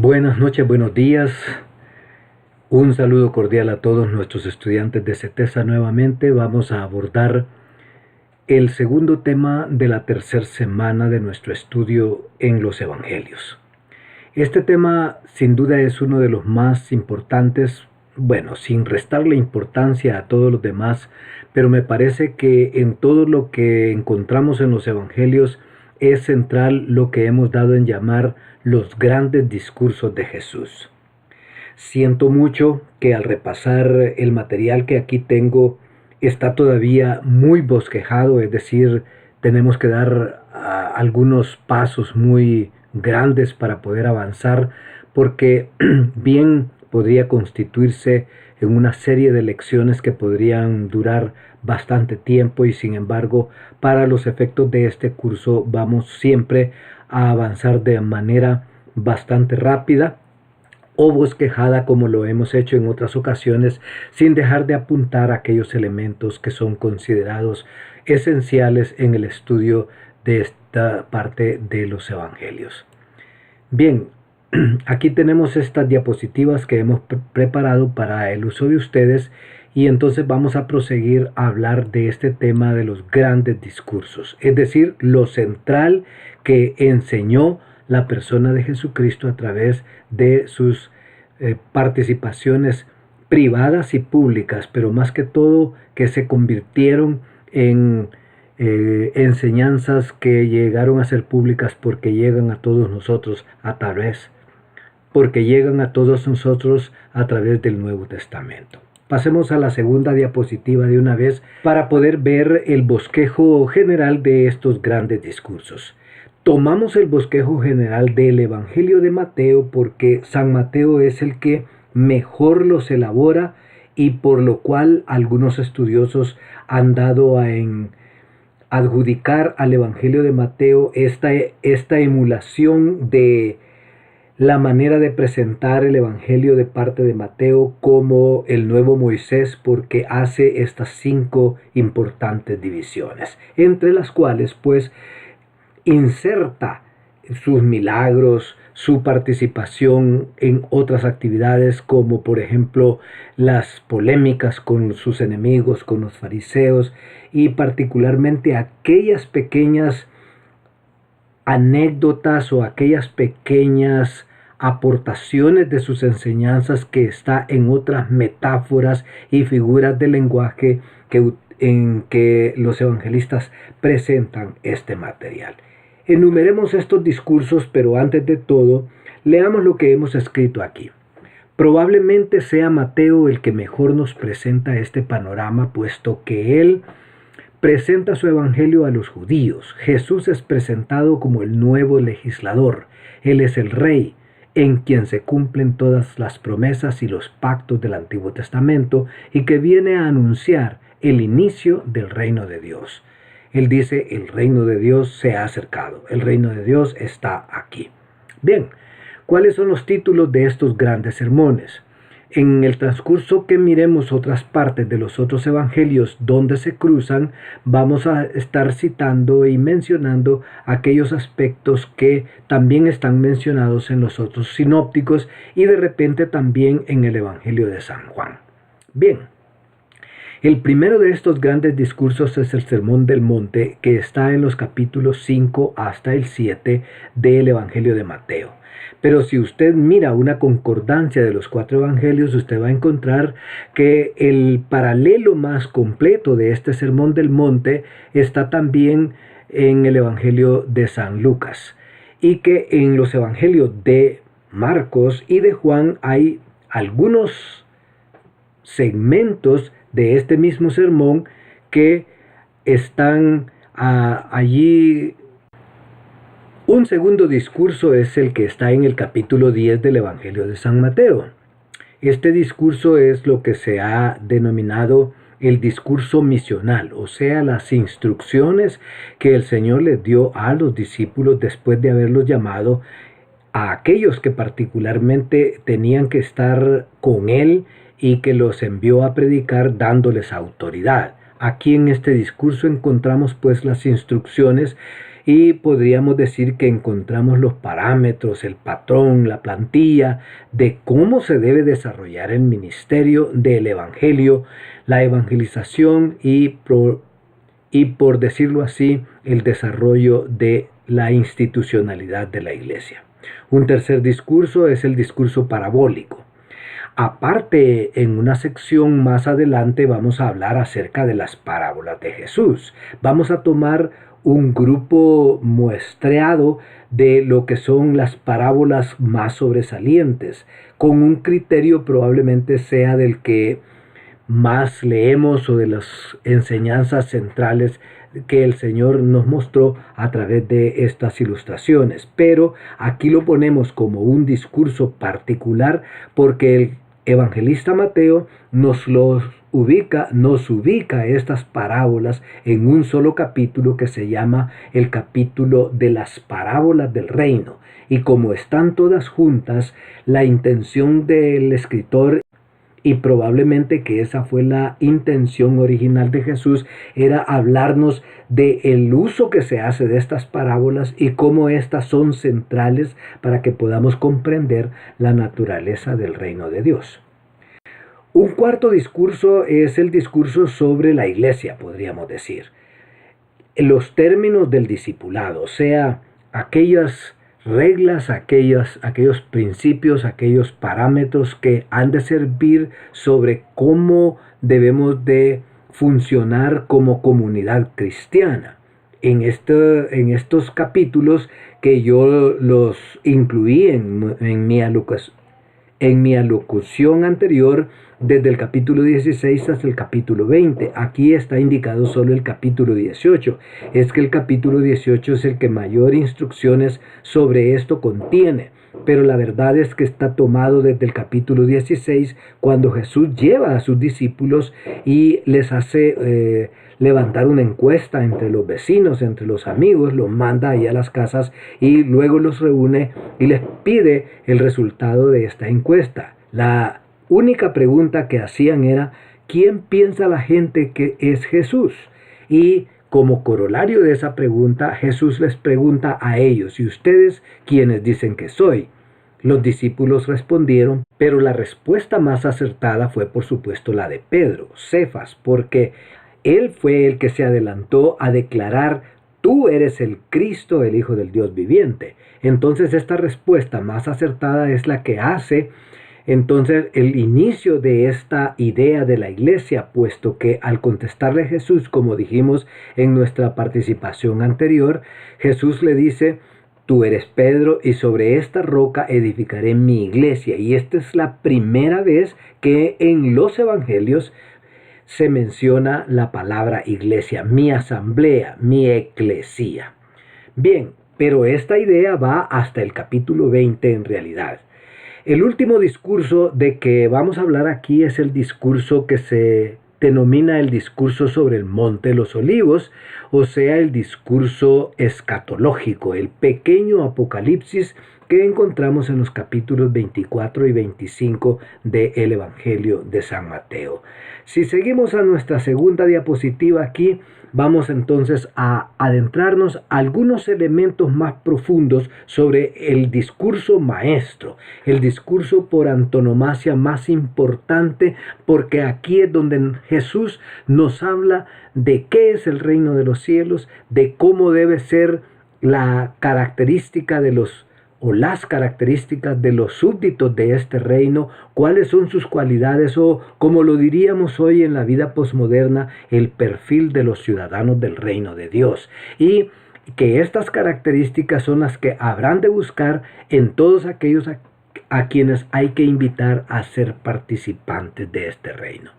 Buenas noches, buenos días. Un saludo cordial a todos nuestros estudiantes de CETESA nuevamente. Vamos a abordar el segundo tema de la tercera semana de nuestro estudio en los Evangelios. Este tema sin duda es uno de los más importantes, bueno, sin restarle importancia a todos los demás, pero me parece que en todo lo que encontramos en los Evangelios es central lo que hemos dado en llamar los grandes discursos de Jesús. Siento mucho que al repasar el material que aquí tengo está todavía muy bosquejado, es decir, tenemos que dar algunos pasos muy grandes para poder avanzar, porque bien podría constituirse en una serie de lecciones que podrían durar bastante tiempo y sin embargo para los efectos de este curso vamos siempre a avanzar de manera bastante rápida o bosquejada como lo hemos hecho en otras ocasiones, sin dejar de apuntar aquellos elementos que son considerados esenciales en el estudio de esta parte de los Evangelios. Bien, aquí tenemos estas diapositivas que hemos preparado para el uso de ustedes y entonces vamos a proseguir a hablar de este tema de los grandes discursos, es decir, lo central que enseñó la persona de Jesucristo a través de sus participaciones privadas y públicas, pero más que todo que se convirtieron en enseñanzas que llegaron a ser públicas porque llegan a todos nosotros a través del Nuevo Testamento. Pasemos a la segunda diapositiva de una vez para poder ver el bosquejo general de estos grandes discursos. Tomamos el bosquejo general del Evangelio de Mateo porque San Mateo es el que mejor los elabora y por lo cual algunos estudiosos han dado a adjudicar al Evangelio de Mateo esta emulación de la manera de presentar el Evangelio de parte de Mateo como el nuevo Moisés, porque hace estas 5 importantes divisiones, entre las cuales pues inserta sus milagros, su participación en otras actividades como por ejemplo las polémicas con sus enemigos, con los fariseos y particularmente aquellas pequeñas anécdotas o aquellas pequeñas aportaciones de sus enseñanzas que está en otras metáforas y figuras del lenguaje en que los evangelistas presentan este material. Enumeremos estos discursos, pero antes de todo, leamos lo que hemos escrito aquí. Probablemente sea Mateo el que mejor nos presenta este panorama, puesto que él presenta su evangelio a los judíos. Jesús es presentado como el nuevo legislador. Él es el rey, en quien se cumplen todas las promesas y los pactos del Antiguo Testamento y que viene a anunciar el inicio del reino de Dios. Él dice, el reino de Dios se ha acercado, el reino de Dios está aquí. Bien, ¿cuáles son los títulos de estos grandes sermones? En el transcurso que miremos otras partes de los otros evangelios donde se cruzan, vamos a estar citando y mencionando aquellos aspectos que también están mencionados en los otros sinópticos y de repente también en el Evangelio de San Juan. Bien. El primero de estos grandes discursos es el Sermón del Monte, que está en los capítulos 5 hasta el 7 del Evangelio de Mateo. Pero si usted mira una concordancia de los 4 evangelios, usted va a encontrar que el paralelo más completo de este Sermón del Monte está también en el Evangelio de San Lucas. Y que en los evangelios de Marcos y de Juan hay algunos segmentos de este mismo sermón que están allí. Un segundo discurso es el que está en el capítulo 10 del Evangelio de San Mateo. Este discurso es lo que se ha denominado el discurso misional, o sea, las instrucciones que el Señor les dio a los discípulos después de haberlos llamado a aquellos que particularmente tenían que estar con Él y que los envió a predicar dándoles autoridad. Aquí en este discurso encontramos pues las instrucciones y podríamos decir que encontramos los parámetros, el patrón, la plantilla de cómo se debe desarrollar el ministerio del Evangelio, la evangelización y por decirlo así, el desarrollo de la institucionalidad de la iglesia. Un tercer discurso es el discurso parabólico. Aparte, en una sección más adelante vamos a hablar acerca de las parábolas de Jesús. Vamos a tomar un grupo muestreado de lo que son las parábolas más sobresalientes, con un criterio probablemente sea del que más leemos o de las enseñanzas centrales que el Señor nos mostró a través de estas ilustraciones. Pero aquí lo ponemos como un discurso particular porque el evangelista Mateo nos ubica estas parábolas en un solo capítulo que se llama el capítulo de las parábolas del reino. Y como están todas juntas, la intención del escritor, y probablemente que esa fue la intención original de Jesús, era hablarnos del uso que se hace de estas parábolas y cómo estas son centrales para que podamos comprender la naturaleza del reino de Dios. Un cuarto discurso es el discurso sobre la iglesia, podríamos decir. Los términos del discipulado, o sea, aquellas reglas, aquellos principios, aquellos parámetros que han de servir sobre cómo debemos de funcionar como comunidad cristiana. En estos capítulos que yo los incluí en mi alocución anterior, desde el capítulo 16 hasta el capítulo 20. Aquí está indicado solo el capítulo 18. Es que el capítulo 18 es el que mayor instrucciones sobre esto contiene. Pero la verdad es que está tomado desde el capítulo 16, cuando Jesús lleva a sus discípulos y les hace levantar una encuesta entre los vecinos, entre los amigos, los manda ahí a las casas y luego los reúne y les pide el resultado de esta encuesta. La única pregunta que hacían era: ¿quién piensa la gente que es Jesús? Y como corolario de esa pregunta, Jesús les pregunta a ellos: ¿y ustedes quiénes dicen que soy? Los discípulos respondieron, pero la respuesta más acertada fue por supuesto la de Pedro, Cefas, porque él fue el que se adelantó a declarar: tú eres el Cristo, el Hijo del Dios viviente. Entonces esta respuesta más acertada es la que hace entonces el inicio de esta idea de la iglesia, puesto que al contestarle a Jesús, como dijimos en nuestra participación anterior, Jesús le dice: tú eres Pedro y sobre esta roca edificaré mi iglesia. Y esta es la primera vez que en los evangelios se menciona la palabra iglesia, mi asamblea, mi eclesía. Bien, pero esta idea va hasta el capítulo 20 en realidad. El último discurso de que vamos a hablar aquí es el discurso que se denomina el discurso sobre el Monte de los Olivos, o sea, el discurso escatológico, el pequeño apocalipsis que encontramos en los capítulos 24 y 25 del Evangelio de San Mateo. Si seguimos a nuestra segunda diapositiva aquí, vamos entonces a adentrarnos a algunos elementos más profundos sobre el discurso maestro, el discurso por antonomasia más importante, porque aquí es donde Jesús nos habla de qué es el reino de los cielos, de cómo debe ser la característica de las características de los súbditos de este reino, cuáles son sus cualidades o, como lo diríamos hoy en la vida posmoderna, el perfil de los ciudadanos del reino de Dios. Y que estas características son las que habrán de buscar en todos aquellos a quienes hay que invitar a ser participantes de este reino.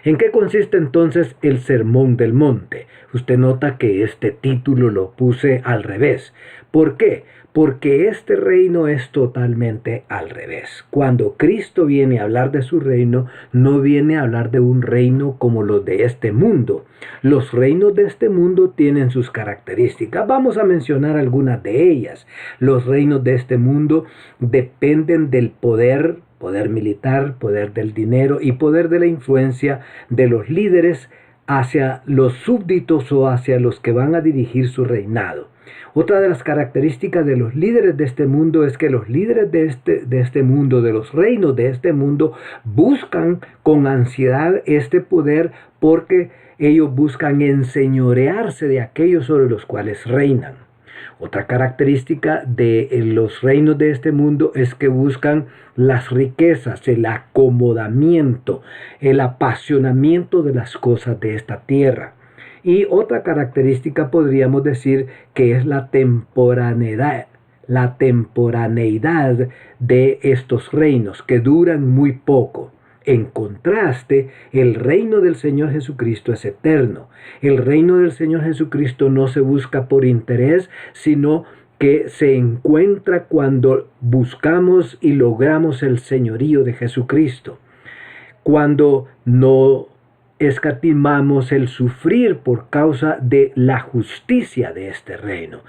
¿En qué consiste entonces el Sermón del Monte? Usted nota que este título lo puse al revés. ¿Por qué? Porque este reino es totalmente al revés. Cuando Cristo viene a hablar de su reino, no viene a hablar de un reino como los de este mundo. Los reinos de este mundo tienen sus características. Vamos a mencionar algunas de ellas. Los reinos de este mundo dependen del poder militar, poder del dinero y poder de la influencia de los líderes hacia los súbditos o hacia los que van a dirigir su reinado. Otra de las características de los líderes de este mundo es que los líderes de este mundo, de los reinos de este mundo, buscan con ansiedad este poder porque ellos buscan enseñorearse de aquellos sobre los cuales reinan. Otra característica de los reinos de este mundo es que buscan las riquezas, el acomodamiento, el apasionamiento de las cosas de esta tierra. Y otra característica podríamos decir que es la temporaneidad de estos reinos, que duran muy poco. En contraste, el reino del Señor Jesucristo es eterno. El reino del Señor Jesucristo no se busca por interés, sino que se encuentra cuando buscamos y logramos el señorío de Jesucristo. Cuando no escatimamos el sufrir por causa de la justicia de este reino.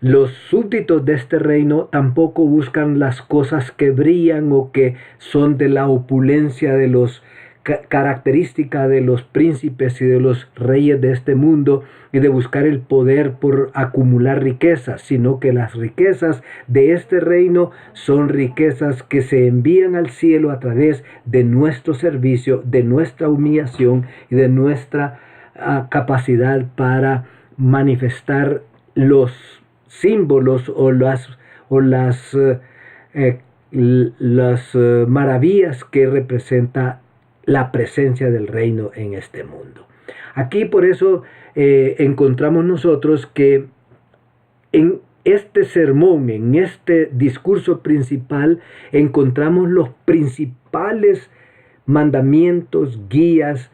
Los súbditos de este reino tampoco buscan las cosas que brillan o que son de la opulencia de los característica de los príncipes y de los reyes de este mundo y de buscar el poder por acumular riquezas, sino que las riquezas de este reino son riquezas que se envían al cielo a través de nuestro servicio, de nuestra humillación y de nuestra capacidad para manifestar los símbolos o las maravillas que representa la presencia del reino en este mundo. Aquí por eso encontramos nosotros que en este sermón, en este discurso principal, encontramos los principales mandamientos, guías,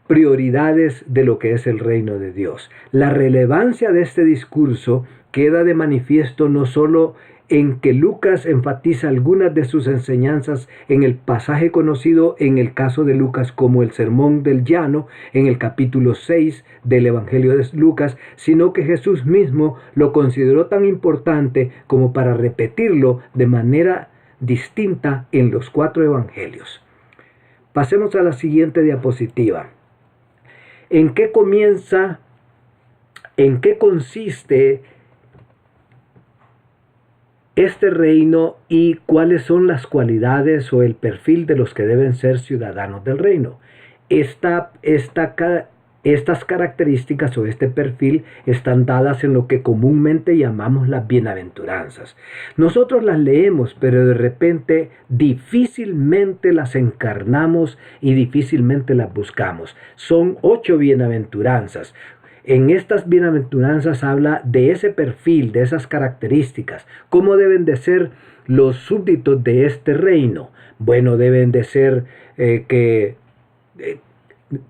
prioridades de lo que es el reino de Dios. La relevancia de este discurso queda de manifiesto no solo en que Lucas enfatiza algunas de sus enseñanzas en el pasaje conocido en el caso de Lucas como el Sermón del Llano, en el capítulo 6 del Evangelio de Lucas, sino que Jesús mismo lo consideró tan importante como para repetirlo de manera distinta en los 4 evangelios. Pasemos a la siguiente diapositiva. ¿En qué consiste este reino y cuáles son las cualidades o el perfil de los que deben ser ciudadanos del reino? Estas características o este perfil están dadas en lo que comúnmente llamamos las bienaventuranzas. Nosotros las leemos, pero de repente difícilmente las encarnamos y difícilmente las buscamos. Son 8 bienaventuranzas. En estas bienaventuranzas habla de ese perfil, de esas características. ¿Cómo deben de ser los súbditos de este reino? Bueno, deben de ser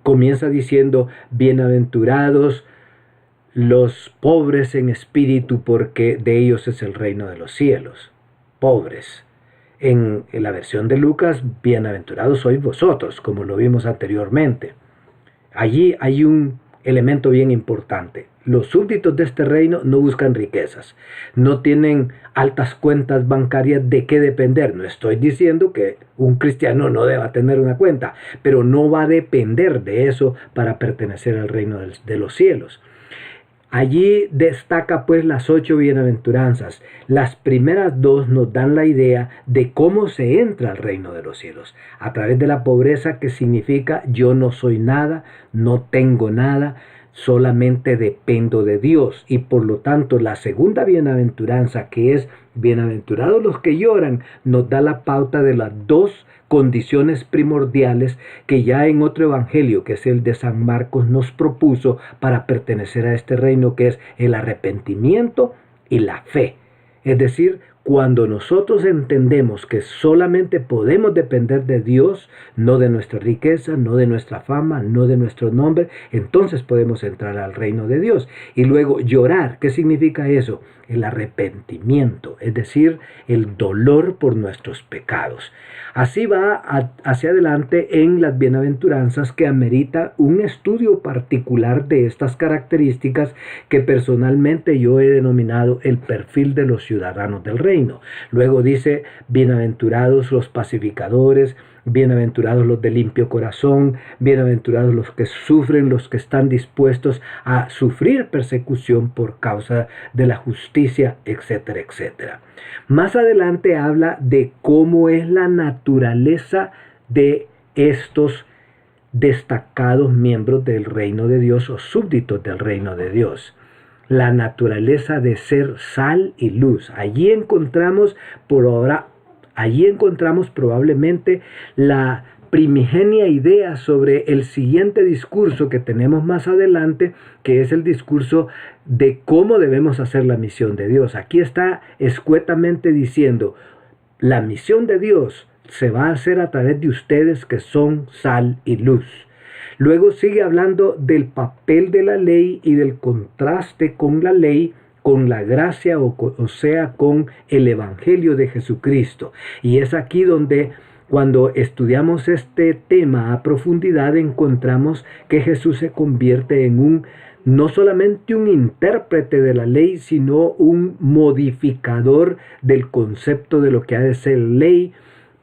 comienza diciendo, bienaventurados los pobres en espíritu, porque de ellos es el reino de los cielos. Pobres. En la versión de Lucas, bienaventurados sois vosotros, como lo vimos anteriormente. Allí hay un elemento bien importante. Los súbditos de este reino no buscan riquezas, no tienen altas cuentas bancarias de qué depender. No estoy diciendo que un cristiano no deba tener una cuenta, pero no va a depender de eso para pertenecer al reino de los cielos. Allí destaca pues las 8 bienaventuranzas. Las primeras 2 nos dan la idea de cómo se entra al reino de los cielos. A través de la pobreza, que significa yo no soy nada, no tengo nada, solamente dependo de Dios. Y por lo tanto la segunda bienaventuranza, que es bienaventurados los que lloran, nos da la pauta de las 2 condiciones primordiales que ya en otro evangelio, que es el de San Marcos, nos propuso para pertenecer a este reino, que es el arrepentimiento y la fe. Es decir, cuando nosotros entendemos que solamente podemos depender de Dios, no de nuestra riqueza, no de nuestra fama, no de nuestro nombre, entonces podemos entrar al reino de Dios. Y luego llorar, ¿qué significa eso? El arrepentimiento, es decir, el dolor por nuestros pecados. Así va hacia adelante en las bienaventuranzas, que amerita un estudio particular de estas características que personalmente yo he denominado el perfil de los ciudadanos del reino. reino. Luego dice, bienaventurados los pacificadores, bienaventurados los de limpio corazón, bienaventurados los que sufren, los que están dispuestos a sufrir persecución por causa de la justicia, etcétera, etcétera. Más adelante habla de cómo es la naturaleza de estos destacados miembros del reino de Dios o súbditos del reino de Dios. La naturaleza de ser sal y luz. Allí encontramos probablemente la primigenia idea sobre el siguiente discurso que tenemos más adelante, que es el discurso de cómo debemos hacer la misión de Dios. Aquí está escuetamente diciendo, la misión de Dios se va a hacer a través de ustedes que son sal y luz. Luego sigue hablando del papel de la ley y del contraste con la ley, con la gracia, o sea, con el Evangelio de Jesucristo. Y es aquí donde, cuando estudiamos este tema a profundidad, encontramos que Jesús se convierte en no solamente un intérprete de la ley, sino un modificador del concepto de lo que ha de ser ley,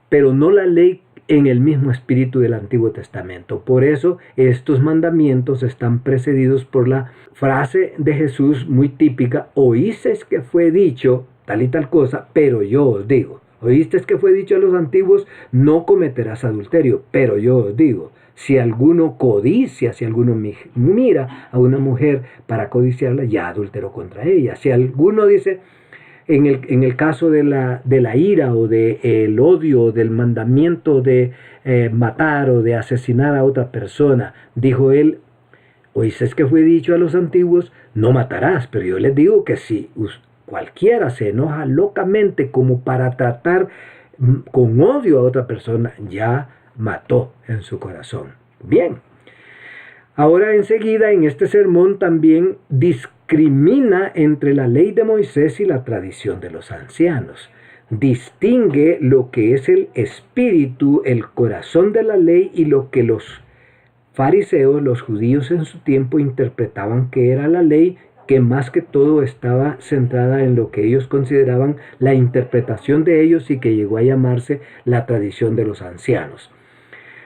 pero no la ley en el mismo espíritu del Antiguo Testamento. Por eso estos mandamientos están precedidos por la frase de Jesús muy típica, oísteis que fue dicho tal y tal cosa, pero yo os digo. Oísteis que fue dicho a los antiguos, no cometerás adulterio, pero yo os digo. Si alguno codicia, si alguno mira a una mujer para codiciarla, ya adulteró contra ella. Si alguno dice, en el caso de la ira o del odio o del mandamiento de matar o de asesinar a otra persona, dijo él, oísteis que fue dicho a los antiguos, no matarás, pero yo les digo que si cualquiera se enoja locamente como para tratar con odio a otra persona, ya mató en su corazón. Bien, ahora enseguida en este sermón también discrimina entre la ley de Moisés y la tradición de los ancianos. Distingue lo que es el espíritu, el corazón de la ley y lo que los fariseos, los judíos en su tiempo interpretaban que era la ley, que más que todo estaba centrada en lo que ellos consideraban la interpretación de ellos y que llegó a llamarse la tradición de los ancianos.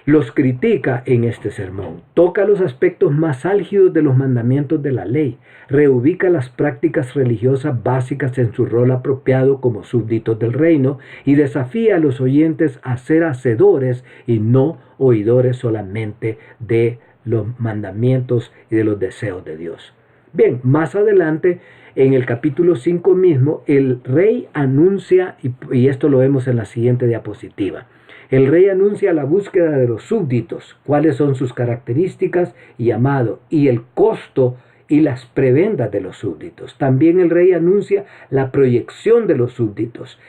Los critica en este sermón, toca los aspectos más álgidos de los mandamientos de la ley, reubica las prácticas religiosas básicas en su rol apropiado como súbditos del reino y desafía a los oyentes a ser hacedores y no oidores solamente de los mandamientos y de los deseos de Dios. Bien, más adelante en el capítulo 5 mismo, el rey anuncia, y esto lo vemos en la siguiente diapositiva, el rey anuncia la búsqueda de los súbditos, cuáles son sus características y llamado, y el costo y las prebendas de los súbditos. También el rey anuncia la proyección de los súbditos,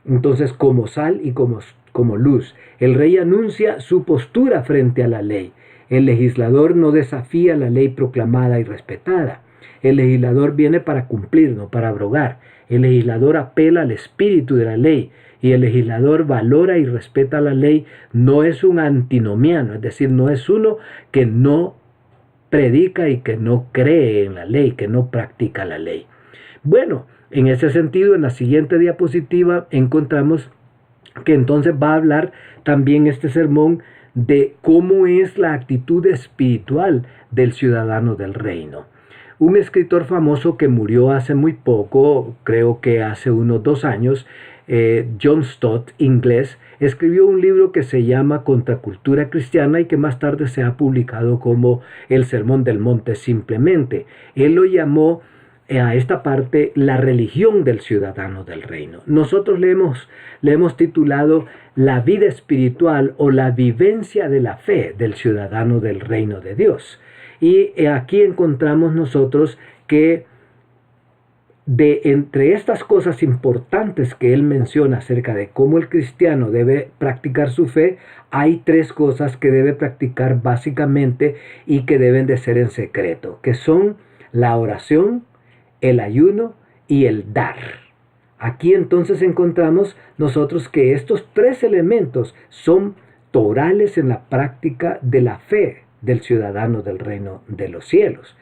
entonces como sal y como luz. El rey anuncia su postura frente a la ley. El legislador no desafía la ley proclamada y respetada. El legislador viene para cumplir, no para abrogar. El legislador apela al espíritu de la ley. Y el legislador valora y respeta la ley, no es un antinomiano, es decir, no es uno que no predica y que no cree en la ley, que no practica la ley. Bueno, en ese sentido, en la siguiente diapositiva encontramos que entonces va a hablar también este sermón de cómo es la actitud espiritual del ciudadano del reino. Un escritor famoso que murió hace muy poco, creo que hace unos 2 años, John Stott, inglés, escribió un libro que se llama Contracultura Cristiana y que más tarde se ha publicado como El Sermón del Monte simplemente. Él lo llamó a esta parte la religión del ciudadano del reino. Nosotros le hemos titulado la vida espiritual o la vivencia de la fe del ciudadano del reino de Dios. Y aquí encontramos nosotros que entre estas cosas importantes que él menciona acerca de cómo el cristiano debe practicar su fe, hay 3 cosas que debe practicar básicamente y que deben de ser en secreto, que son la oración, el ayuno y el dar. Aquí entonces encontramos nosotros que estos 3 elementos son torales en la práctica de la fe del ciudadano del reino de los cielos.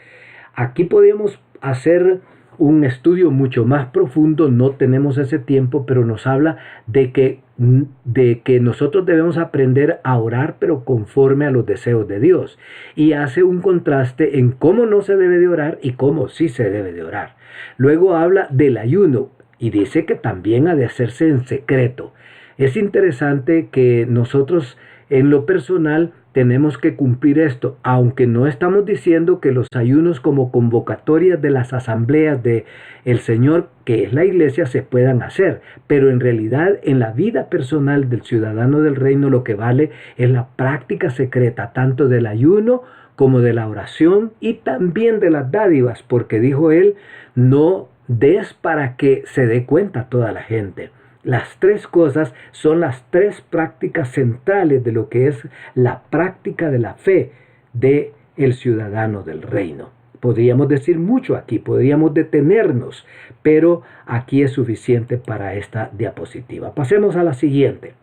Aquí podemos hacer un estudio mucho más profundo, no tenemos ese tiempo, pero nos habla de que nosotros debemos aprender a orar, pero conforme a los deseos de Dios. Y hace un contraste en cómo no se debe de orar y cómo sí se debe de orar. Luego habla del ayuno y dice que también ha de hacerse en secreto. Es interesante que nosotros en lo personal tenemos que cumplir esto, aunque no estamos diciendo que los ayunos como convocatorias de las asambleas de el Señor, que es la iglesia, se puedan hacer, pero en realidad en la vida personal del ciudadano del reino lo que vale es la práctica secreta, tanto del ayuno como de la oración y también de las dádivas, porque dijo él, no des para que se dé cuenta toda la gente. Las tres cosas son las tres prácticas centrales de lo que es la práctica de la fe de el ciudadano del reino. Podríamos decir mucho aquí, podríamos detenernos, pero aquí es suficiente para esta diapositiva. Pasemos a la siguiente.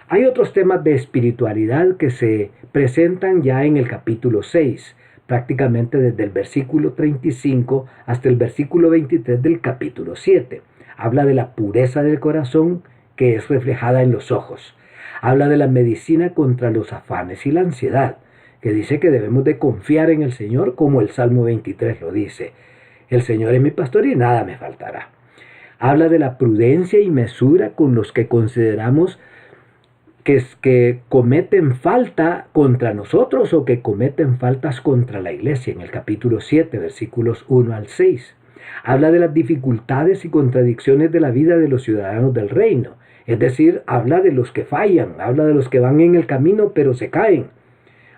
Hay otros temas de espiritualidad que se presentan ya en el capítulo 6, prácticamente desde el versículo 35 hasta el versículo 23 del capítulo 7. Habla de la pureza del corazón que es reflejada en los ojos. Habla de la medicina contra los afanes y la ansiedad, que dice que debemos de confiar en el Señor como el Salmo 23 lo dice. El Señor es mi pastor y nada me faltará. Habla de la prudencia y mesura con los que consideramos que cometen falta contra nosotros o que cometen faltas contra la iglesia, en el capítulo 7, versículos 1 al 6. Habla de las dificultades y contradicciones de la vida de los ciudadanos del reino. Es decir, habla de los que fallan, habla de los que van en el camino pero se caen.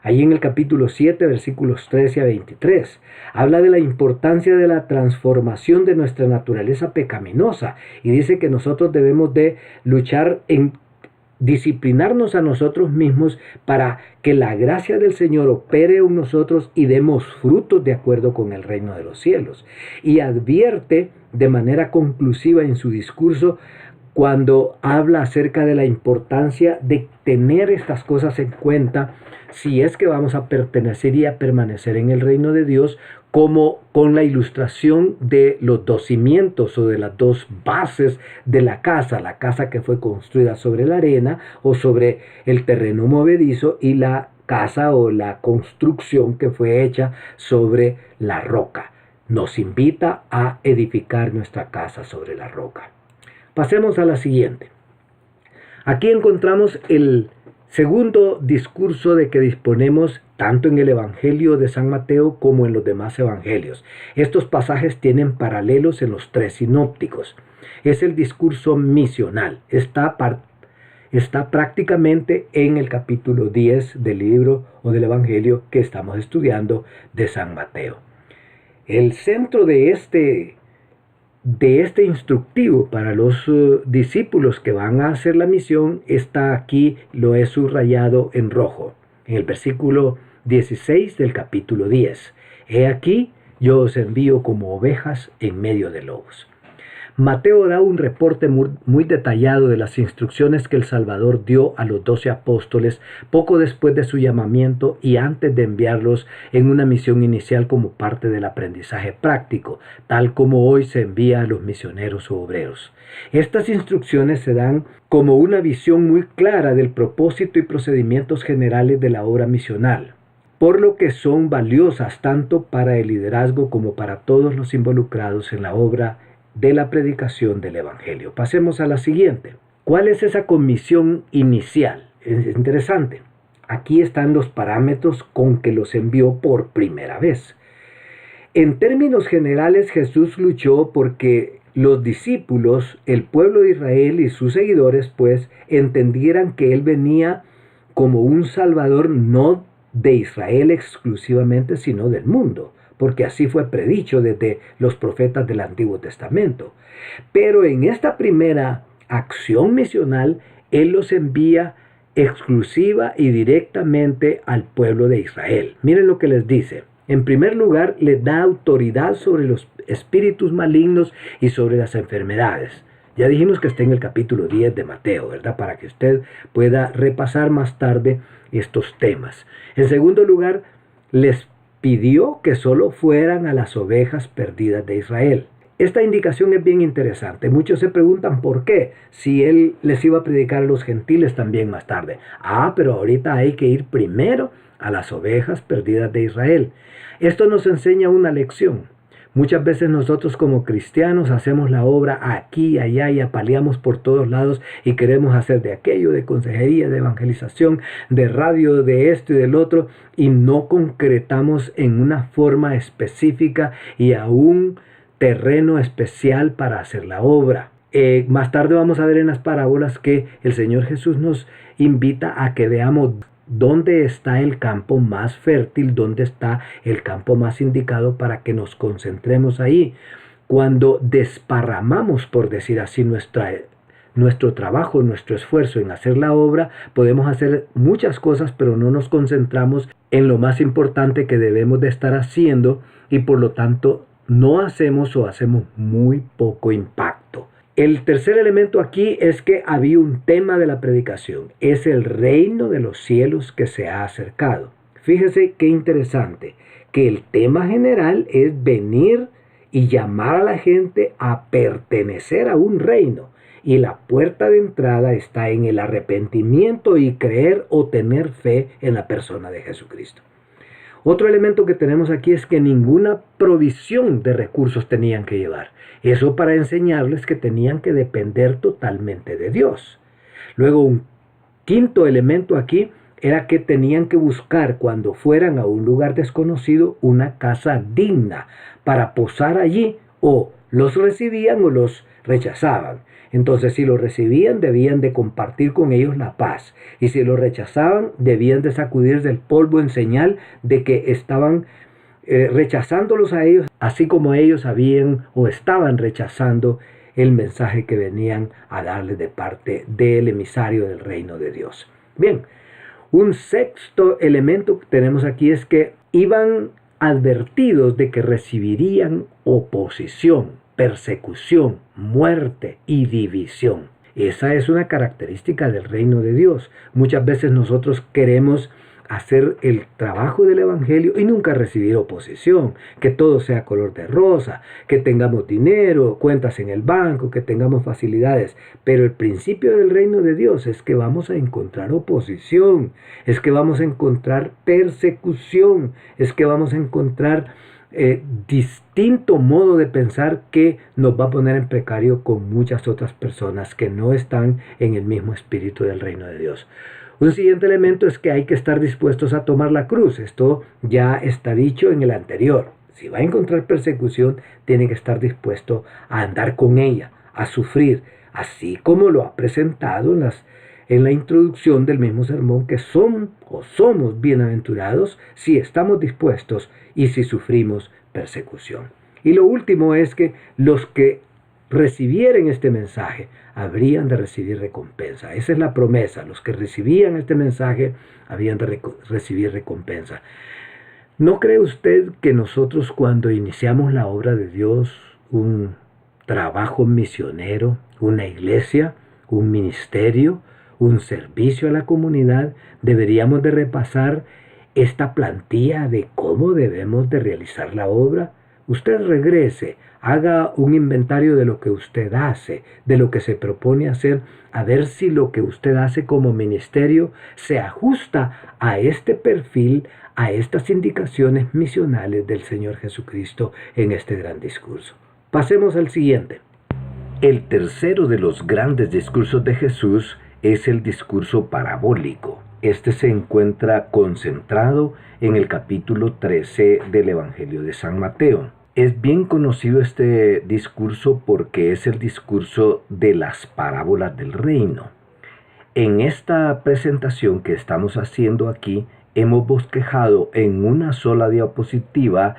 Ahí en el capítulo 7, versículos 13 a 23. Habla de la importancia de la transformación de nuestra naturaleza pecaminosa y dice que nosotros debemos de luchar en disciplinarnos a nosotros mismos para que la gracia del Señor opere en nosotros y demos frutos de acuerdo con el reino de los cielos. Y advierte de manera conclusiva en su discurso cuando habla acerca de la importancia de tener estas cosas en cuenta si es que vamos a pertenecer y a permanecer en el reino de Dios, como con la ilustración de los dos cimientos o de las dos bases de la casa que fue construida sobre la arena o sobre el terreno movedizo y la casa o la construcción que fue hecha sobre la roca. Nos invita a edificar nuestra casa sobre la roca. Pasemos a la siguiente. Aquí encontramos el segundo discurso de que disponemos tanto en el Evangelio de San Mateo como en los demás evangelios. Estos pasajes tienen paralelos en los tres sinópticos. Es el discurso misional. Está prácticamente en el capítulo 10 del libro o del Evangelio que estamos estudiando de San Mateo. El centro de este instructivo para los discípulos que van a hacer la misión está aquí, lo he subrayado en rojo, en el versículo 16 del capítulo 10. He aquí, yo os envío como ovejas en medio de lobos. Mateo da un reporte muy detallado de las instrucciones que el Salvador dio a los 12 apóstoles poco después de su llamamiento y antes de enviarlos en una misión inicial como parte del aprendizaje práctico, tal como hoy se envía a los misioneros o obreros. Estas instrucciones se dan como una visión muy clara del propósito y procedimientos generales de la obra misional, por lo que son valiosas tanto para el liderazgo como para todos los involucrados en la obra de la predicación del Evangelio. Pasemos a la siguiente. ¿Cuál es esa comisión inicial? Es interesante. Aquí están los parámetros con que los envió por primera vez. En términos generales, Jesús luchó porque los discípulos, el pueblo de Israel y sus seguidores, pues, entendieran que Él venía como un Salvador no de Israel exclusivamente, sino del mundo, porque así fue predicho desde los profetas del Antiguo Testamento. Pero en esta primera acción misional, Él los envía exclusiva y directamente al pueblo de Israel. Miren lo que les dice. En primer lugar, les da autoridad sobre los espíritus malignos y sobre las enfermedades. Ya dijimos que está en el capítulo 10 de Mateo, ¿verdad? Para que usted pueda repasar más tarde estos temas. En segundo lugar, les pidió que solo fueran a las ovejas perdidas de Israel. Esta indicación es bien interesante. Muchos se preguntan por qué, si él les iba a predicar a los gentiles también más tarde. Pero ahorita hay que ir primero a las ovejas perdidas de Israel. Esto nos enseña una lección. Muchas veces nosotros como cristianos hacemos la obra aquí, allá y apaleamos por todos lados y queremos hacer de aquello, de consejería, de evangelización, de radio, de esto y del otro, y no concretamos en una forma específica y a un terreno especial para hacer la obra. Más tarde vamos a ver en las parábolas que el Señor Jesús nos invita a que veamos dónde está el campo más fértil, dónde está el campo más indicado para que nos concentremos ahí. Cuando desparramamos, por decir así, nuestro trabajo, nuestro esfuerzo en hacer la obra, podemos hacer muchas cosas, pero no nos concentramos en lo más importante que debemos de estar haciendo y por lo tanto no hacemos o hacemos muy poco impacto. El tercer elemento aquí es que había un tema de la predicación. Es el reino de los cielos que se ha acercado. Fíjese qué interesante, que el tema general es venir y llamar a la gente a pertenecer a un reino. Y la puerta de entrada está en el arrepentimiento y creer o tener fe en la persona de Jesucristo. Otro elemento que tenemos aquí es que ninguna provisión de recursos tenían que llevar. Eso para enseñarles que tenían que depender totalmente de Dios. Luego, un quinto elemento aquí era que tenían que buscar cuando fueran a un lugar desconocido una casa digna para posar allí, o los recibían o los rechazaban. Entonces, si lo recibían, debían de compartir con ellos la paz. Y si lo rechazaban, debían de sacudir del polvo en señal de que estaban rechazándolos a ellos, así como ellos habían o estaban rechazando el mensaje que venían a darles de parte del emisario del reino de Dios. Bien, un sexto elemento que tenemos aquí es que iban advertidos de que recibirían oposición, persecución, muerte y división. Esa es una característica del reino de Dios. Muchas veces nosotros queremos hacer el trabajo del evangelio y nunca recibir oposición, que todo sea color de rosa, que tengamos dinero, cuentas en el banco, que tengamos facilidades, pero el principio del reino de Dios es que vamos a encontrar oposición, es que vamos a encontrar persecución, es que vamos a encontrar distinto modo de pensar que nos va a poner en precario con muchas otras personas que no están en el mismo espíritu del reino de Dios. Un siguiente elemento es que hay que estar dispuestos a tomar la cruz. Esto ya está dicho en el anterior. Si va a encontrar persecución, tiene que estar dispuesto a andar con ella, a sufrir, así como lo ha presentado en la introducción del mismo sermón, que son o somos bienaventurados si estamos dispuestos y si sufrimos persecución. Y lo último es que los que recibieren este mensaje habrían de recibir recompensa. Esa es la promesa. Los que recibían este mensaje habían de recibir recompensa. ¿No cree usted que nosotros cuando iniciamos la obra de Dios, un trabajo misionero, una iglesia, un ministerio, un servicio a la comunidad, deberíamos de repasar esta plantilla de cómo debemos de realizar la obra? Usted regrese, haga un inventario de lo que usted hace, de lo que se propone hacer, a ver si lo que usted hace como ministerio se ajusta a este perfil, a estas indicaciones misionales del Señor Jesucristo en este gran discurso. Pasemos al siguiente. El tercero de los grandes discursos de Jesús es el discurso parabólico. Este se encuentra concentrado en el capítulo 13 del Evangelio de San Mateo. Es bien conocido este discurso porque es el discurso de las parábolas del reino. En esta presentación que estamos haciendo aquí, hemos bosquejado en una sola diapositiva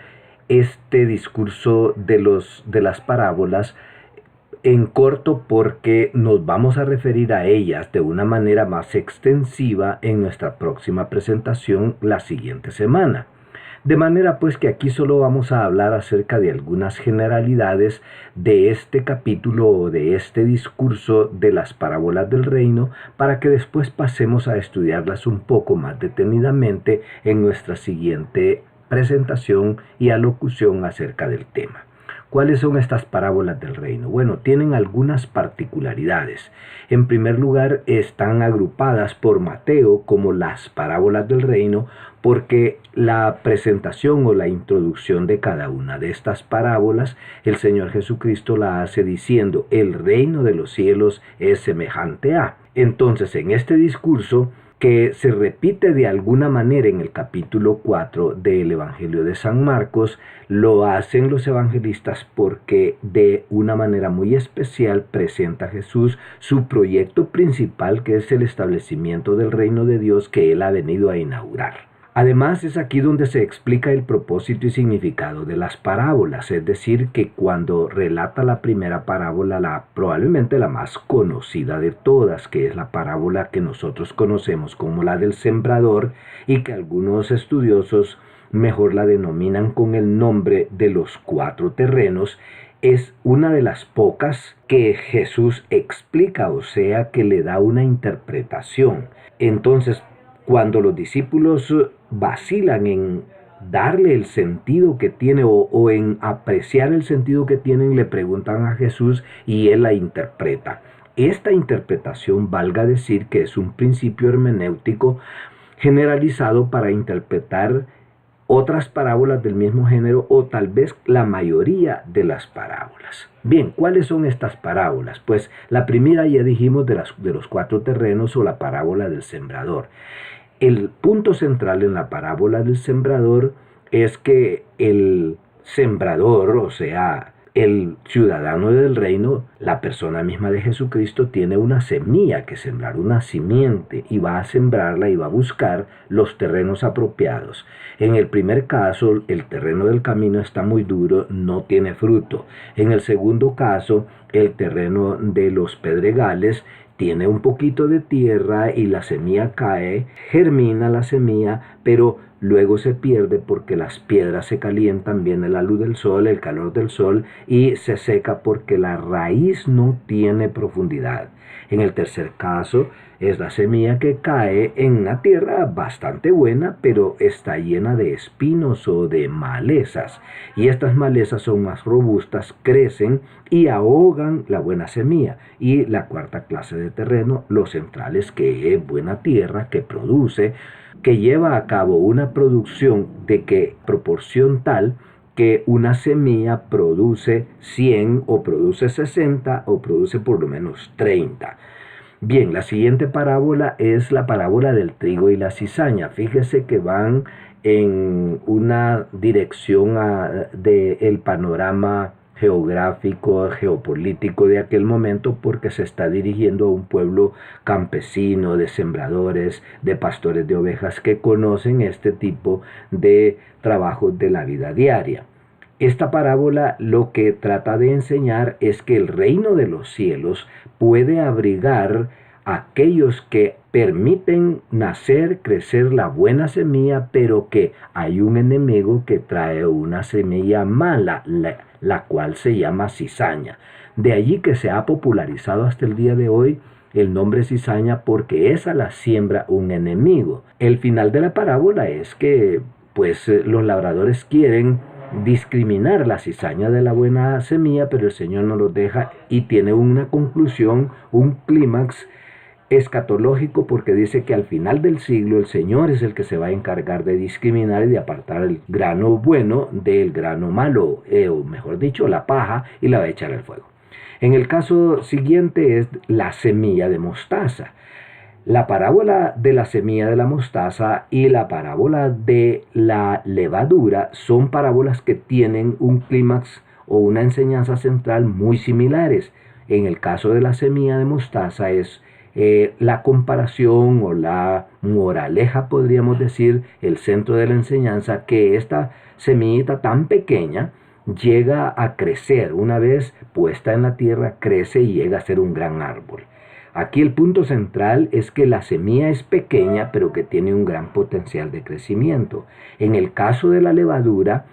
este discurso de las parábolas en corto porque nos vamos a referir a ellas de una manera más extensiva en nuestra próxima presentación la siguiente semana. De manera pues que aquí solo vamos a hablar acerca de algunas generalidades de este capítulo o de este discurso de las parábolas del reino para que después pasemos a estudiarlas un poco más detenidamente en nuestra siguiente presentación y alocución acerca del tema. ¿Cuáles son estas parábolas del reino? Bueno, tienen algunas particularidades. En primer lugar, están agrupadas por Mateo como las parábolas del reino porque la presentación o la introducción de cada una de estas parábolas, el Señor Jesucristo la hace diciendo, el reino de los cielos es semejante a. Entonces, en este discurso, que se repite de alguna manera en el capítulo 4 del Evangelio de San Marcos, lo hacen los evangelistas porque de una manera muy especial presenta a Jesús su proyecto principal, que es el establecimiento del reino de Dios que Él ha venido a inaugurar. Además, es aquí donde se explica el propósito y significado de las parábolas, es decir, que cuando relata la primera parábola, probablemente la más conocida de todas, que es la parábola que nosotros conocemos como la del sembrador y que algunos estudiosos mejor la denominan con el nombre de los 4 terrenos, es una de las pocas que Jesús explica, o sea, que le da una interpretación. Entonces, cuando los discípulos vacilan en darle el sentido que tiene o en apreciar el sentido que tienen, le preguntan a Jesús y Él la interpreta. Esta interpretación, valga decir que es un principio hermenéutico generalizado para interpretar otras parábolas del mismo género o tal vez la mayoría de las parábolas. Bien, ¿cuáles son estas parábolas? Pues la primera ya dijimos de los 4 terrenos o la parábola del sembrador. El punto central en la parábola del sembrador es que el sembrador, o sea, el ciudadano del reino, la persona misma de Jesucristo, tiene una semilla que sembrar, una simiente, y va a sembrarla y va a buscar los terrenos apropiados. En el primer caso, el terreno del camino está muy duro, no tiene fruto. En el segundo caso, el terreno de los pedregales tiene un poquito de tierra y la semilla cae, germina la semilla, pero luego se pierde porque las piedras se calientan, viene la luz del sol, el calor del sol, y se seca porque la raíz no tiene profundidad. En el tercer caso, es la semilla que cae en una tierra bastante buena, pero está llena de espinos o de malezas. Y estas malezas son más robustas, crecen y ahogan la buena semilla. Y la cuarta clase de terreno, los centrales, que es buena tierra, que produce, que lleva a cabo una producción de que proporción tal que una semilla produce 100 o produce 60 o produce por lo menos 30. Bien, la siguiente parábola es la parábola del trigo y la cizaña. Fíjese que van en una dirección del panorama geográfico, geopolítico de aquel momento, porque se está dirigiendo a un pueblo campesino, de sembradores, de pastores de ovejas que conocen este tipo de trabajos de la vida diaria. Esta parábola lo que trata de enseñar es que el reino de los cielos puede abrigar a aquellos que permiten nacer, crecer la buena semilla, pero que hay un enemigo que trae una semilla mala, la cual se llama cizaña. De allí que se ha popularizado hasta el día de hoy el nombre cizaña, porque esa la siembra un enemigo. El final de la parábola es que los labradores quieren discriminar la cizaña de la buena semilla, pero el Señor no los deja y tiene una conclusión, un clímax escatológico, porque dice que al final del siglo el Señor es el que se va a encargar de discriminar y de apartar el grano bueno del grano malo, o mejor dicho, la paja, y la va a echar al fuego. En el caso siguiente es la semilla de mostaza. La parábola de la semilla de la mostaza y la parábola de la levadura son parábolas que tienen un clímax o una enseñanza central muy similares. En el caso de la semilla de mostaza es la comparación o la moraleja, podríamos decir, el centro de la enseñanza, que esta semillita tan pequeña llega a crecer. Una vez puesta en la tierra, crece y llega a ser un gran árbol. Aquí el punto central es que la semilla es pequeña, pero que tiene un gran potencial de crecimiento. En el caso de la levadura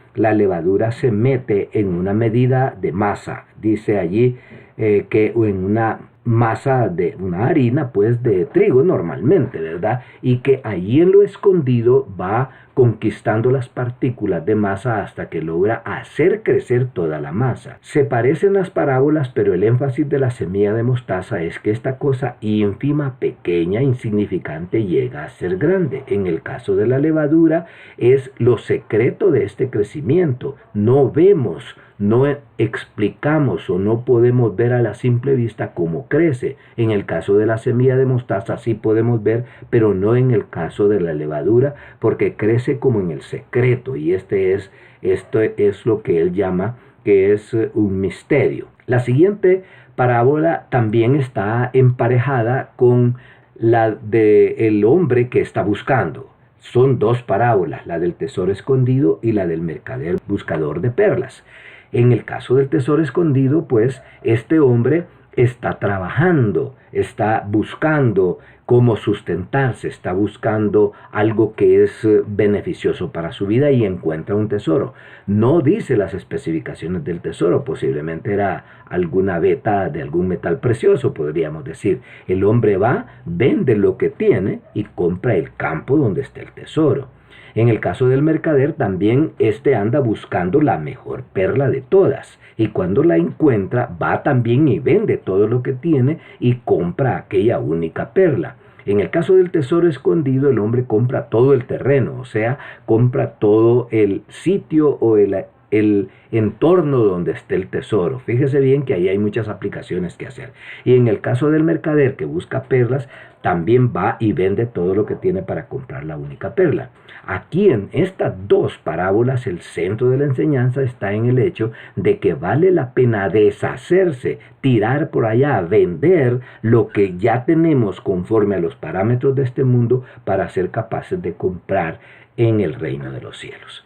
se mete en una medida de masa. Dice allí que en una masa de una harina, pues de trigo normalmente, ¿verdad? Y que allí en lo escondido va conquistando las partículas de masa hasta que logra hacer crecer toda la masa. Se parecen las parábolas, pero el énfasis de la semilla de mostaza es que esta cosa ínfima, pequeña, insignificante, llega a ser grande. En el caso de la levadura es lo secreto de este crecimiento. No vemos, no explicamos o no podemos ver a la simple vista cómo crece. En el caso de la semilla de mostaza sí podemos ver, pero no en el caso de la levadura, porque crece como en el secreto, y esto es lo que él llama que es un misterio. La siguiente parábola también está emparejada con la del hombre que está buscando. Son dos parábolas, la del tesoro escondido y la del mercader buscador de perlas. En el caso del tesoro escondido, pues este hombre está trabajando, está buscando cómo sustentarse, está buscando algo que es beneficioso para su vida y encuentra un tesoro. No dice las especificaciones del tesoro, posiblemente era alguna veta de algún metal precioso, podríamos decir. El hombre va, vende lo que tiene y compra el campo donde está el tesoro. En el caso del mercader también anda buscando la mejor perla de todas, y cuando la encuentra va también y vende todo lo que tiene y compra aquella única perla. En el caso del tesoro escondido, el hombre compra todo el terreno, o sea, compra todo el sitio o el entorno donde esté el tesoro. Fíjese bien que ahí hay muchas aplicaciones que hacer. Y en el caso del mercader que busca perlas, también va y vende todo lo que tiene para comprar la única perla. Aquí en estas dos parábolas el centro de la enseñanza está en el hecho de que vale la pena deshacerse, tirar por allá, vender lo que ya tenemos conforme a los parámetros de este mundo para ser capaces de comprar en el reino de los cielos.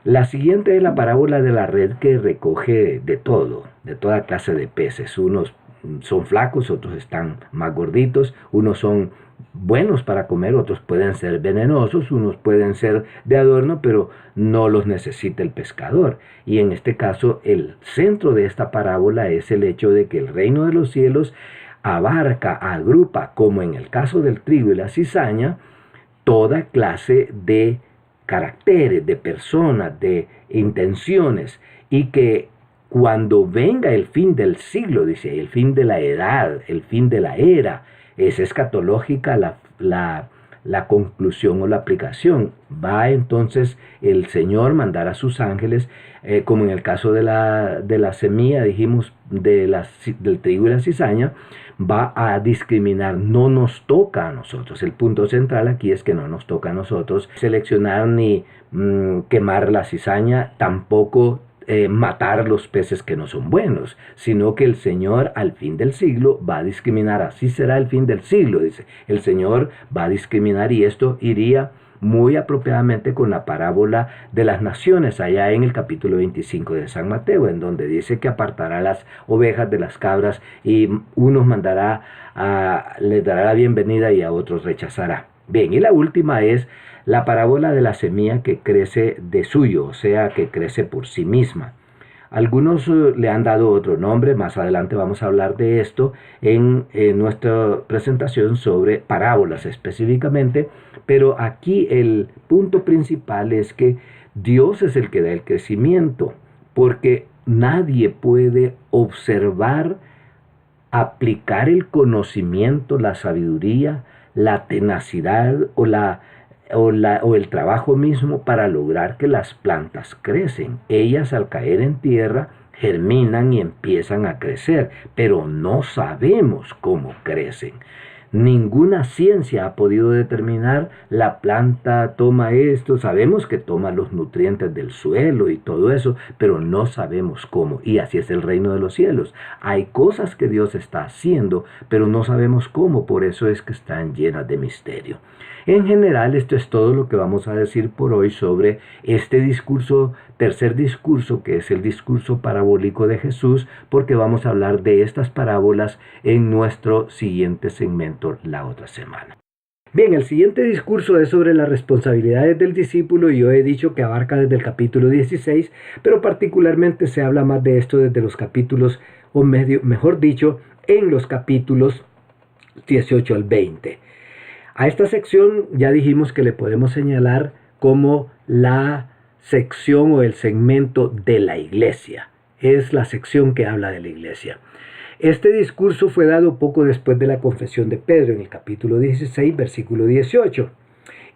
La siguiente es la parábola de la red que recoge de todo, de toda clase de peces. Unos son flacos, otros están más gorditos, unos son buenos para comer, otros pueden ser venenosos, unos pueden ser de adorno, pero no los necesita el pescador. Y en este caso, el centro de esta parábola es el hecho de que el reino de los cielos abarca, agrupa, como en el caso del trigo y la cizaña, toda clase de caracteres, de personas, de intenciones, y que cuando venga el fin del siglo, dice, el fin de la edad, el fin de la era, es escatológica la conclusión o la aplicación. Va entonces el Señor mandar a sus ángeles, como en el caso de la semilla, dijimos, del trigo y la cizaña, va a discriminar, no nos toca a nosotros. El punto central aquí es que no nos toca a nosotros seleccionar ni quemar la cizaña, tampoco matar los peces que no son buenos, sino que el Señor al fin del siglo va a discriminar. Así será el fin del siglo, dice. El Señor va a discriminar, y esto iría muy apropiadamente con la parábola de las naciones, allá en el capítulo 25 de San Mateo, en donde dice que apartará las ovejas de las cabras, y unos les dará la bienvenida y a otros rechazará. Bien, y la última es la parábola de la semilla que crece de suyo, o sea, que crece por sí misma. Algunos le han dado otro nombre, más adelante vamos a hablar de esto en nuestra presentación sobre parábolas específicamente, pero aquí el punto principal es que Dios es el que da el crecimiento, porque nadie puede observar, aplicar el conocimiento, la sabiduría, la tenacidad o el trabajo mismo para lograr que las plantas crecen. Ellas, al caer en tierra, germinan y empiezan a crecer, pero no sabemos cómo crecen. Ninguna ciencia ha podido determinar la planta toma esto. Sabemos que toma los nutrientes del suelo y todo eso, pero no sabemos cómo. Y así es el reino de los cielos. Hay cosas que Dios está haciendo, pero no sabemos cómo. Por eso es que están llenas de misterio. En general, esto es todo lo que vamos a decir por hoy sobre este discurso, tercer discurso, que es el discurso parabólico de Jesús, porque vamos a hablar de estas parábolas en nuestro siguiente segmento la otra semana. Bien, el siguiente discurso es sobre las responsabilidades del discípulo, y yo he dicho que abarca desde el capítulo 16, pero particularmente se habla más de esto desde los capítulos, o mejor dicho, en los capítulos 18 al 20. A esta sección ya dijimos que le podemos señalar como la sección o el segmento de la iglesia. Es la sección que habla de la iglesia. Este discurso fue dado poco después de la confesión de Pedro en el capítulo 16, versículo 18,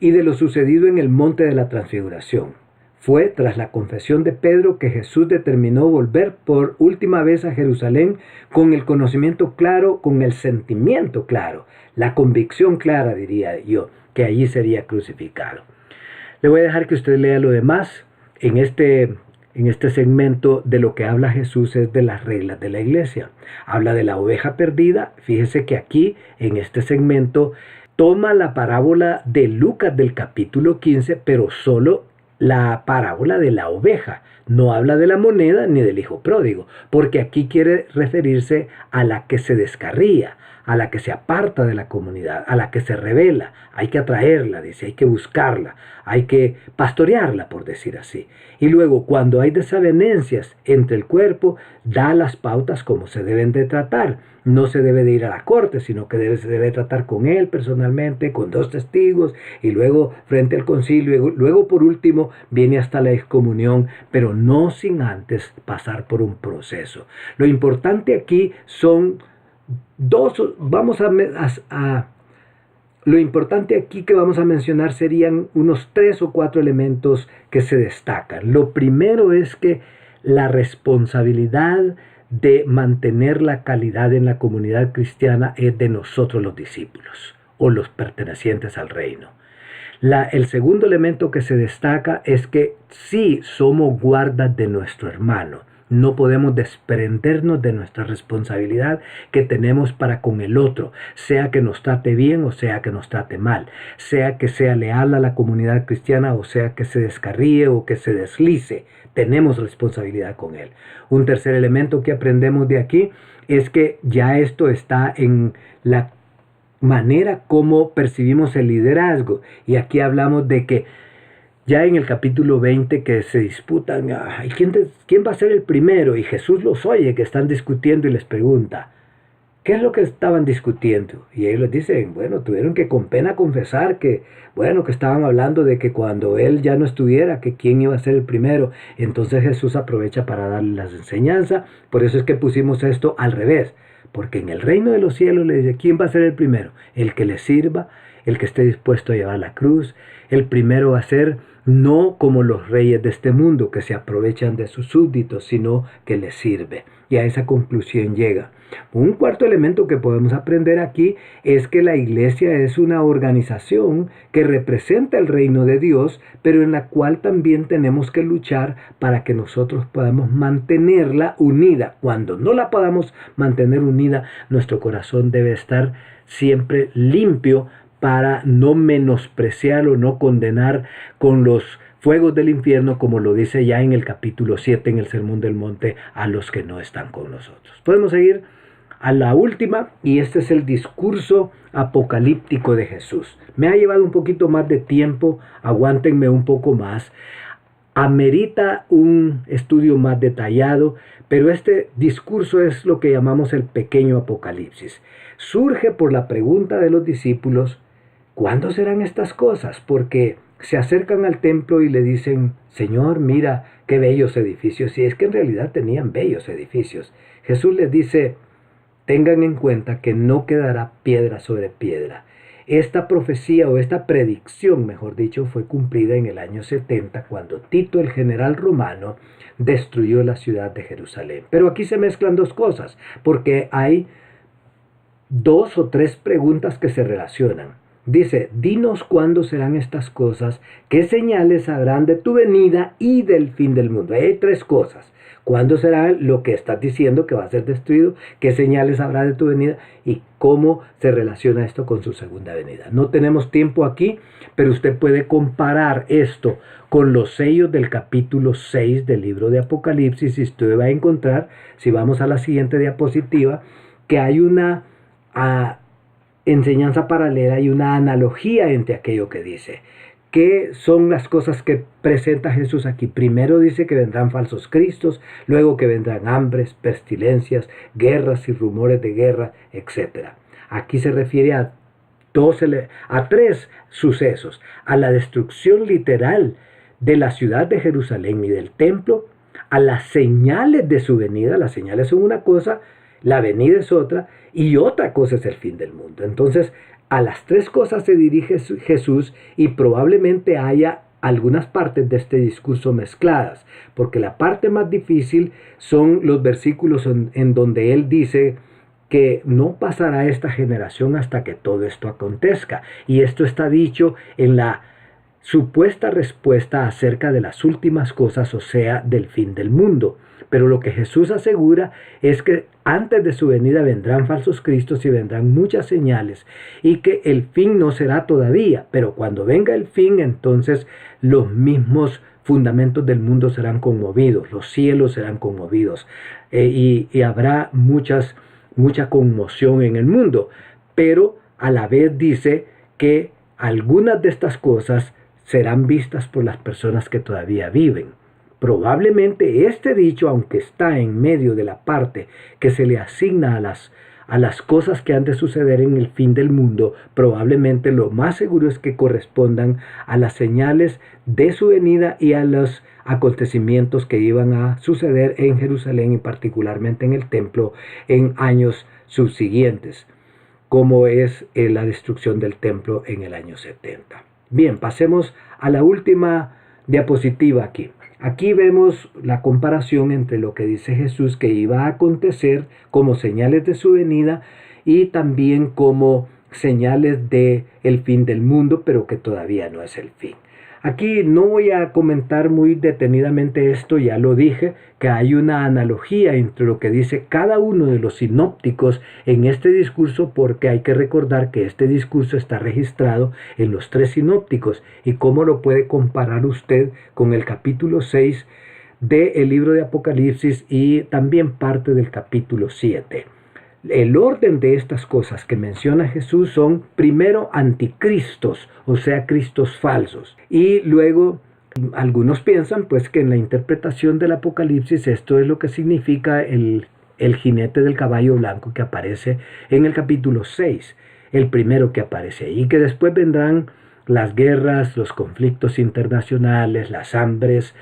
y de lo sucedido en el monte de la transfiguración. Fue tras la confesión de Pedro que Jesús determinó volver por última vez a Jerusalén con el conocimiento claro, con el sentimiento claro, la convicción clara, diría yo, que allí sería crucificado. Le voy a dejar que usted lea lo demás. En este segmento de lo que habla Jesús es de las reglas de la iglesia. Habla de la oveja perdida. Fíjese que aquí, en este segmento, toma la parábola de Lucas del capítulo 15, pero solo la parábola de la oveja. No habla de la moneda ni del hijo pródigo, porque aquí quiere referirse a la que se descarría, a la que se aparta de la comunidad, a la que se rebela. Hay que atraerla, dice, hay que buscarla, hay que pastorearla, por decir así. Y luego, cuando hay desavenencias entre el cuerpo, da las pautas como se deben de tratar. No se debe de ir a la corte, sino que se debe tratar con él personalmente, con 2 testigos, y luego frente al concilio, y luego por último viene hasta la excomunión, pero no sin antes pasar por un proceso. Lo importante aquí son lo importante aquí que vamos a mencionar serían unos 3 o 4 elementos que se destacan. Lo primero es que la responsabilidad de mantener la calidad en la comunidad cristiana es de nosotros los discípulos o los pertenecientes al reino. El segundo elemento que se destaca es que sí somos guardas de nuestro hermano. No podemos desprendernos de nuestra responsabilidad que tenemos para con el otro, sea que nos trate bien o sea que nos trate mal, sea que sea leal a la comunidad cristiana o sea que se descarríe o que se deslice. Tenemos responsabilidad con él. Un tercer elemento que aprendemos de aquí es que ya esto está en la manera como percibimos el liderazgo. Y aquí hablamos de que ya en el capítulo 20 que se disputan, ¿quién va a ser el primero? Y Jesús los oye que están discutiendo y les pregunta, ¿qué es lo que estaban discutiendo? Y ellos les dicen, bueno, tuvieron que con pena confesar que estaban hablando de que cuando él ya no estuviera, que quién iba a ser el primero. Entonces Jesús aprovecha para darles las enseñanzas. Por eso es que pusimos esto al revés. Porque en el reino de los cielos le dice, ¿quién va a ser el primero? El que le sirva, el que esté dispuesto a llevar la cruz. El primero va a ser no como los reyes de este mundo que se aprovechan de sus súbditos, sino que les sirve. Y a esa conclusión llega. Un cuarto elemento que podemos aprender aquí es que la iglesia es una organización que representa el reino de Dios, pero en la cual también tenemos que luchar para que nosotros podamos mantenerla unida. Cuando no la podamos mantener unida, nuestro corazón debe estar siempre limpio para no menospreciar o no condenar con los fuegos del infierno, como lo dice ya en el capítulo 7 en el Sermón del Monte, a los que no están con nosotros. Podemos seguir a la última, y este es el discurso apocalíptico de Jesús. Me ha llevado un poquito más de tiempo, aguántenme un poco más. Amerita un estudio más detallado, pero este discurso es lo que llamamos el pequeño Apocalipsis. Surge por la pregunta de los discípulos, ¿cuándo serán estas cosas? Porque se acercan al templo y le dicen, Señor, mira qué bellos edificios. Y es que en realidad tenían bellos edificios. Jesús les dice, tengan en cuenta que no quedará piedra sobre piedra. Esta profecía o esta predicción, mejor dicho, fue cumplida en el año 70 cuando Tito, el general romano, destruyó la ciudad de Jerusalén. Pero aquí se mezclan 2 cosas, porque hay 2 o 3 preguntas que se relacionan. Dice, dinos cuándo serán estas cosas, qué señales habrán de tu venida y del fin del mundo. Hay 3 cosas. ¿Cuándo será lo que estás diciendo que va a ser destruido? ¿Qué señales habrá de tu venida? ¿Y cómo se relaciona esto con su segunda venida? No tenemos tiempo aquí, pero usted puede comparar esto con los sellos del capítulo 6 del libro de Apocalipsis y usted va a encontrar, si vamos a la siguiente diapositiva, que hay una enseñanza paralela y una analogía entre aquello que dice. ¿Qué son las cosas que presenta Jesús aquí? Primero dice que vendrán falsos cristos, luego que vendrán hambres, pestilencias, guerras y rumores de guerra, etc. Aquí se refiere a tres sucesos: a la destrucción literal de la ciudad de Jerusalén y del templo, a las señales de su venida. Las señales son una cosa, la venida es otra, y otra cosa es el fin del mundo. Entonces, a las tres cosas se dirige Jesús, y probablemente haya algunas partes de este discurso mezcladas, porque la parte más difícil son los versículos en donde él dice que no pasará esta generación hasta que todo esto acontezca. Y esto está dicho en la supuesta respuesta acerca de las últimas cosas, o sea, del fin del mundo. Pero lo que Jesús asegura es que antes de su venida vendrán falsos cristos y vendrán muchas señales, y que el fin no será todavía, pero cuando venga el fin, entonces los mismos fundamentos del mundo serán conmovidos, los cielos serán conmovidos, y habrá mucha conmoción en el mundo. Pero a la vez dice que algunas de estas cosas serán vistas por las personas que todavía viven. Probablemente este dicho, aunque está en medio de la parte que se le asigna a las cosas que han de suceder en el fin del mundo, probablemente lo más seguro es que correspondan a las señales de su venida y a los acontecimientos que iban a suceder en Jerusalén y particularmente en el templo en años subsiguientes, como es la destrucción del templo en el año 70. Bien, pasemos a la última diapositiva aquí. Aquí vemos la comparación entre lo que dice Jesús que iba a acontecer como señales de su venida y también como señales de el fin del mundo, pero que todavía no es el fin. Aquí no voy a comentar muy detenidamente esto, ya lo dije, que hay una analogía entre lo que dice cada uno de los sinópticos en este discurso, porque hay que recordar que este discurso está registrado en los tres sinópticos. ¿Y cómo lo puede comparar usted con el capítulo 6 del libro de Apocalipsis y también parte del capítulo 7? El orden de estas cosas que menciona Jesús son primero anticristos, o sea, cristos falsos. Y luego algunos piensan pues que en la interpretación del Apocalipsis esto es lo que significa el jinete del caballo blanco que aparece en el capítulo 6, el primero que aparece ahí, y que después vendrán las guerras, los conflictos internacionales, las hambres,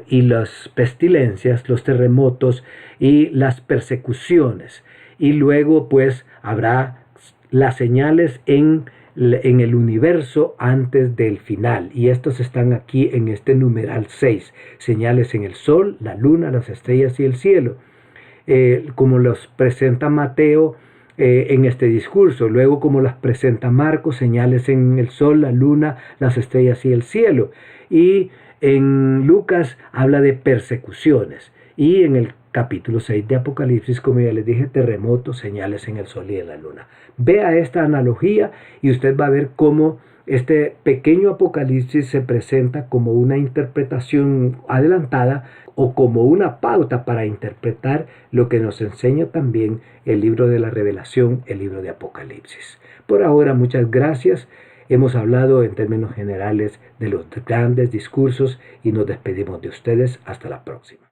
y las pestilencias, los terremotos y las persecuciones. Y luego pues habrá las señales en el universo antes del final. Y estos están aquí en este numeral 6. Señales en el sol, la luna, las estrellas y el cielo. Como los presenta Mateo en este discurso. Luego como las presenta Marcos, señales en el sol, la luna, las estrellas y el cielo. Y en Lucas habla de persecuciones. Y en el capítulo 6 de Apocalipsis, como ya les dije, terremotos, señales en el sol y en la luna. Vea esta analogía y usted va a ver cómo este pequeño Apocalipsis se presenta como una interpretación adelantada o como una pauta para interpretar lo que nos enseña también el libro de la Revelación, el libro de Apocalipsis. Por ahora, muchas gracias. Hemos hablado en términos generales de los grandes discursos y nos despedimos de ustedes. Hasta la próxima.